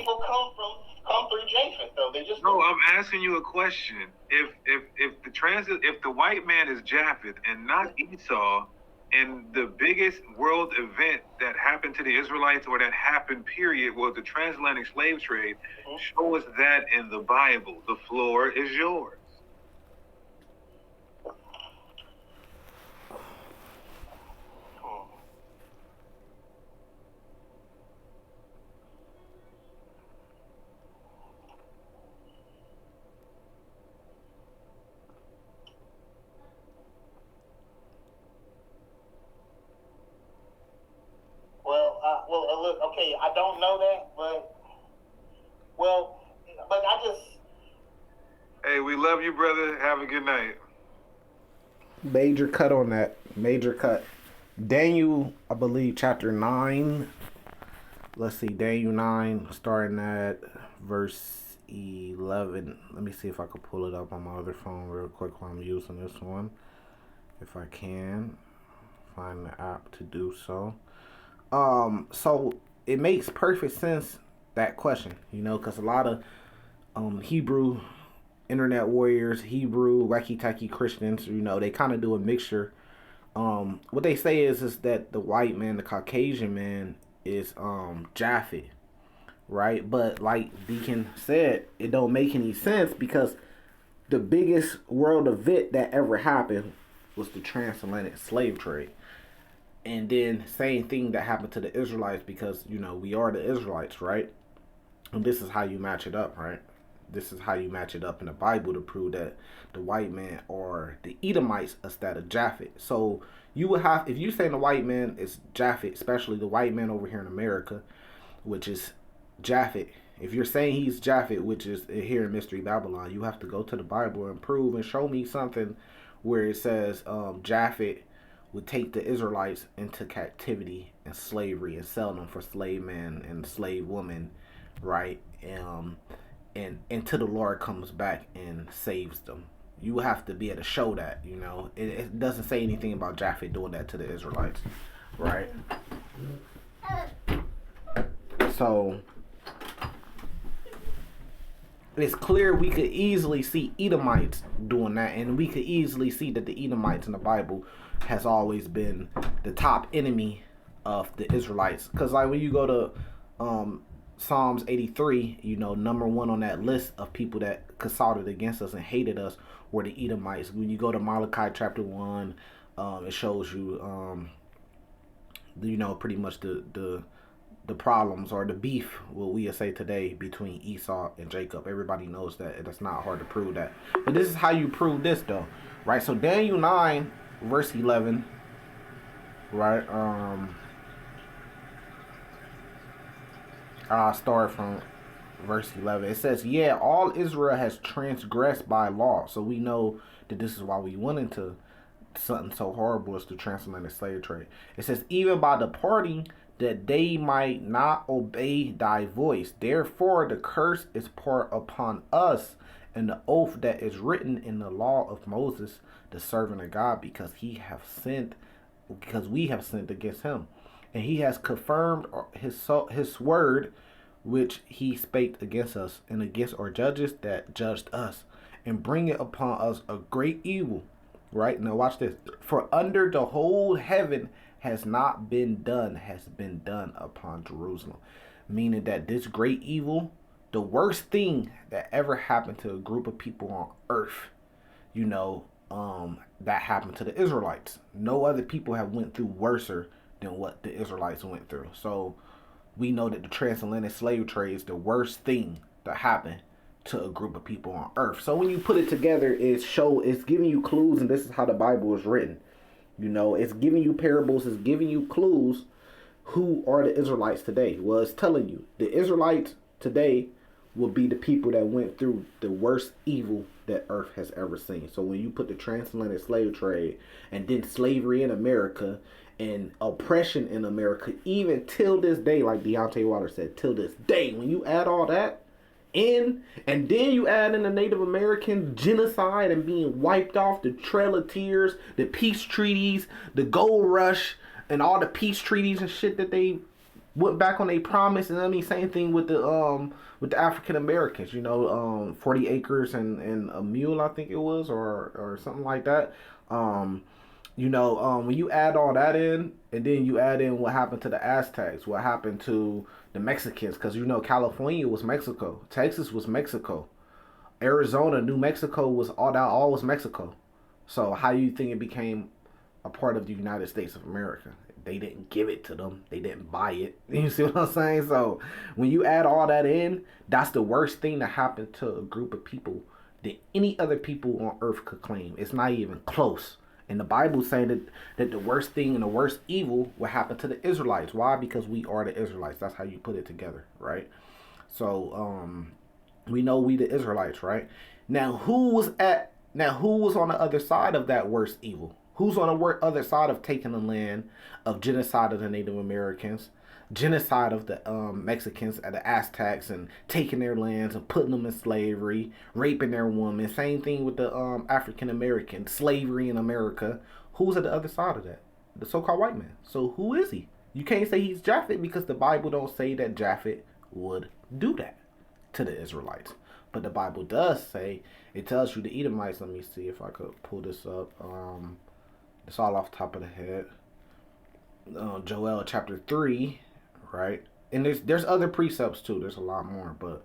people come through Japheth, though. They just no. I'm asking you a question. If the white man is Japheth and not Esau, and the biggest world event that happened to the Israelites, or that happened, period, was the transatlantic slave trade. Show us that in the Bible. The floor is yours. Look, okay, I don't know that, but I just... Hey, we love you, brother. Have a good night. Major cut on that. Major cut. Daniel, I believe, chapter 9. Let's see, Daniel 9, starting at verse 11. Let me see if I can pull it up on my other phone real quick while I'm using this one. If I can find the app to do so. So it makes perfect sense, that question, because a lot of Hebrew internet warriors, Hebrew wacky-tacky Christians, they kind of do a mixture. What they say is that the white man, the Caucasian man, is Japheth, right? But like Deacon said, it don't make any sense, because the biggest world event that ever happened was the transatlantic slave trade. And then same thing that happened to the Israelites, because, we are the Israelites, right? And this is how you match it up, right? This is how you match it up in the Bible to prove that the white man are the Edomites instead of Japheth. So you would have, if you say the white man is Japheth, especially the white man over here in America, which is Japheth. If you're saying he's Japheth, which is here in Mystery Babylon, you have to go to the Bible and prove and show me something where it says Japheth would take the Israelites into captivity and slavery and sell them for slave men and slave women, right? And until the Lord comes back and saves them. You have to be able to show that, It doesn't say anything about Japheth doing that to the Israelites, right? So it's clear we could easily see Edomites doing that, and we could easily see that the Edomites in the Bible has always been the top enemy of the Israelites. Because like when you go to Psalms 83, number one on that list of people that consulted against us and hated us were the Edomites. When you go to Malachi chapter 1, it shows you, pretty much the problems or the beef, what we say today, between Esau and Jacob. Everybody knows that, and it's not hard to prove that. But this is how you prove this, though, right? So Daniel 9, verse 11, right? I'll start from verse 11. It says, yeah, all Israel has transgressed by law. So we know that this is why we went into something so horrible as the transatlantic slave trade. It says, even by departing, that they might not obey thy voice. Therefore the curse is poured upon us, and the oath that is written in the law of Moses, the servant of God, because we have sinned against him. And he has confirmed his word, which he spake against us, and against our judges that judged us, and bring it upon us a great evil. Right? Now watch this. For under the whole heaven has been done upon Jerusalem. Meaning that this great evil, the worst thing that ever happened to a group of people on earth, that happened to the Israelites. No other people have went through worser than what the Israelites went through. So we know that the transatlantic slave trade is the worst thing that happened to a group of people on earth. So when you put it together, it's giving you clues, and this is how the Bible is written. It's giving you parables, it's giving you clues. Who are the Israelites today? Well, it's telling you the Israelites today will be the people that went through the worst evil that earth has ever seen. So when you put the transatlantic slave trade and then slavery in America and oppression in America, even till this day, like Deontay Wilder said, till this day, when you add all that in, and then you add in the Native American genocide and being wiped off, the Trail of Tears, the peace treaties, the gold rush, and all the peace treaties and shit that they went back on a promise. And I mean, same thing with the African Americans. 40 acres and a mule, I think it was, or something like that. Um, when you add all that in, and then you add in what happened to the Aztecs, what happened to the Mexicans, because California was Mexico, Texas was Mexico, Arizona, New Mexico was all was Mexico. So how do you think it became a part of the United States of America? They didn't give it to them. They didn't buy it. You see what I'm saying? So when you add all that in, that's the worst thing that happened to a group of people that any other people on earth could claim. It's not even close. And the Bible's saying that the worst thing and the worst evil will happen to the Israelites. Why? Because we are the Israelites. That's how you put it together, right? So we know we the Israelites, right? Now who was on the other side of that worst evil? Who's on the other side of taking the land, of genocide of the Native Americans, genocide of the Mexicans and the Aztecs, and taking their lands and putting them in slavery, raping their women? Same thing with the African Americans, slavery in America. Who's at the other side of that? The so-called white man. So who is he? You can't say he's Japheth because the Bible don't say that Japheth would do that to the Israelites. But the Bible does say, it tells you the Edomites. Let me see if I could pull this up. It's all off the top of the head. Joel chapter 3, right? And there's other precepts too. There's a lot more, but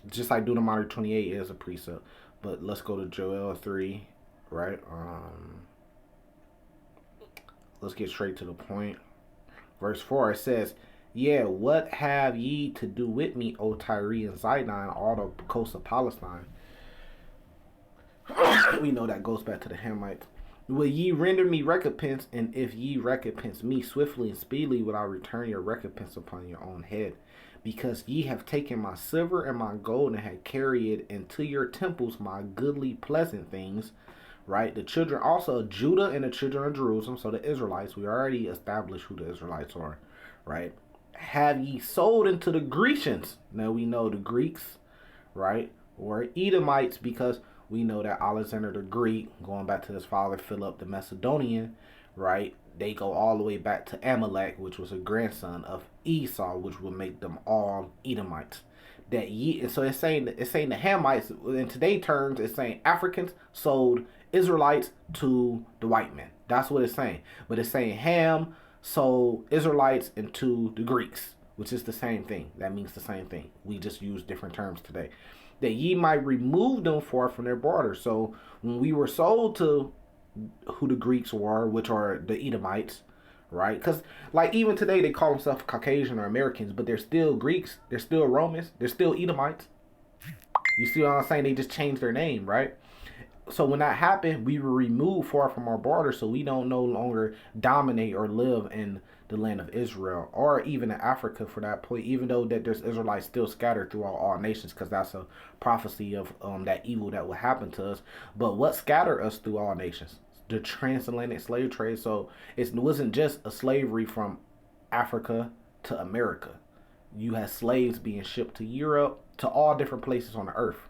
just like Deuteronomy 28 is a precept. But let's go to Joel 3, right? Let's get straight to the point. Verse 4, it says, "Yeah, what have ye to do with me, O Tyre and Zidon, all the coast of Palestine?" We know that goes back to the Hamites. "Will ye render me recompense? And if ye recompense me swiftly and speedily, will I return your recompense upon your own head? Because ye have taken my silver and my gold, and have carried into your temples my goodly pleasant things." Right? The children also of Judah and the children of Jerusalem, so the Israelites, we already established who the Israelites are, right? "Have ye sold into the Grecians?" Now we know the Greeks, right? Or Edomites, because we know that Alexander the Greek, going back to his father Philip the Macedonian, right? They go all the way back to Amalek, which was a grandson of Esau, which would make them all Edomites. So it's saying the Hamites in today's terms. It's saying Africans sold Israelites to the white men. That's what it's saying. But it's saying Ham sold Israelites into the Greeks, which is the same thing. That means the same thing. We just use different terms today. That ye might remove them far from their borders. So when we were sold to who the Greeks were, which are the Edomites, right? Because like even today they call themselves Caucasian or Americans, but they're still Greeks, they're still Romans, they're still Edomites. You see what I'm saying? They just changed their name, right? So when that happened, we were removed far from our border, so we don't no longer dominate or live in the land of Israel, or even in Africa for that point, even though that there's Israelites still scattered throughout all nations, because that's a prophecy of that evil that will happen to us. But what scattered us through all nations? The transatlantic slave trade. So it wasn't just a slavery from Africa to America. You had slaves being shipped to Europe, to all different places on the earth,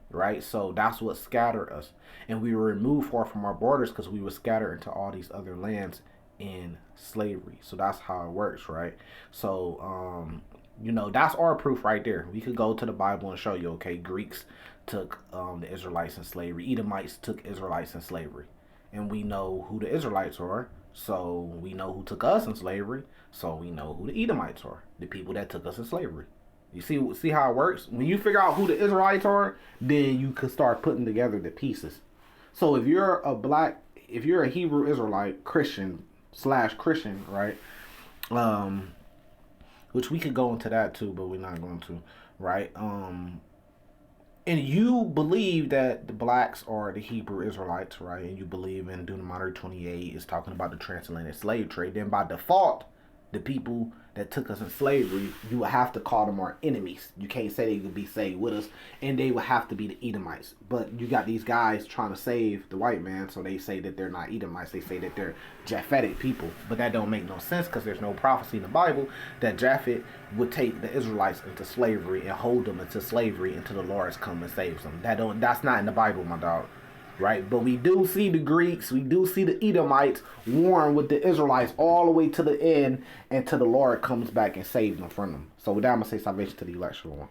right? So that's what scattered us, and we were removed far from our borders because we were scattered into all these other lands in slavery. So that's how it works, right? So that's our proof right there. We could go to the Bible and show you, okay, Greeks took the Israelites in slavery, Edomites took Israelites in slavery, and we know who the Israelites are. So we know who took us in slavery, so we know who the Edomites are, the people that took us in slavery. You see how it works? When you figure out who the Israelites are, then you can start putting together the pieces. So if you're a Hebrew Israelite, Christian, right? Which we could go into that too, but we're not going to, right? And you believe that the blacks are the Hebrew Israelites, right? And you believe in Deuteronomy 28 is talking about the transatlantic slave trade. Then by default, the people that took us in slavery, you would have to call them our enemies. You can't say they could be saved with us, and they would have to be the Edomites. But you got these guys trying to save the white man, so they say that they're not Edomites. They say that they're Japhetic people. But that don't make no sense, because there's no prophecy in the Bible that Japheth would take the Israelites into slavery and hold them into slavery until the Lord comes and saves them. That's not in the Bible, my dog. right? But we do see the Greeks, we do see the Edomites warring with the Israelites all the way to the end until the Lord comes back and saves them from them. So with that, I'm going to say salvation to the election one.